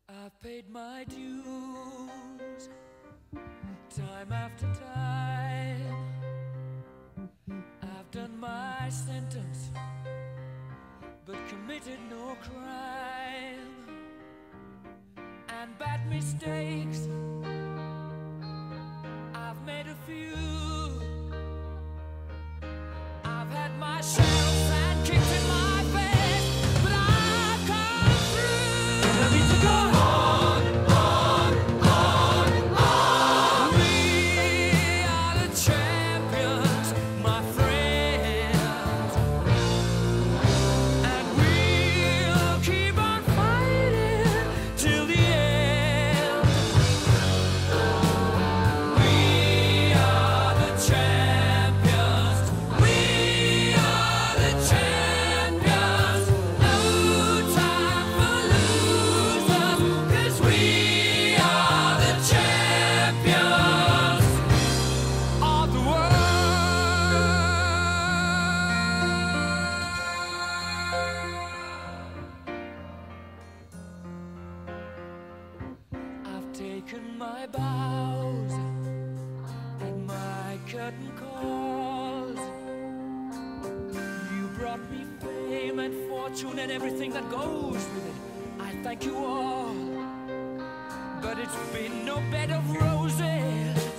I've paid my dues time after time. I've done my sentence but committed no crime. And bad mistakes, I've made a few. I've had my share of sand kicked in my face, but I've come through. I need to go on, on. We are the champions, my friends, and we'll keep on fighting till the end. We are the champions. We are the champions. No time for losers, 'cause we are the champions of the world. I've taken my bows and my curtain calls. You brought me fame and fortune and everything that goes with it. I thank you all, but it's been no bed of roses.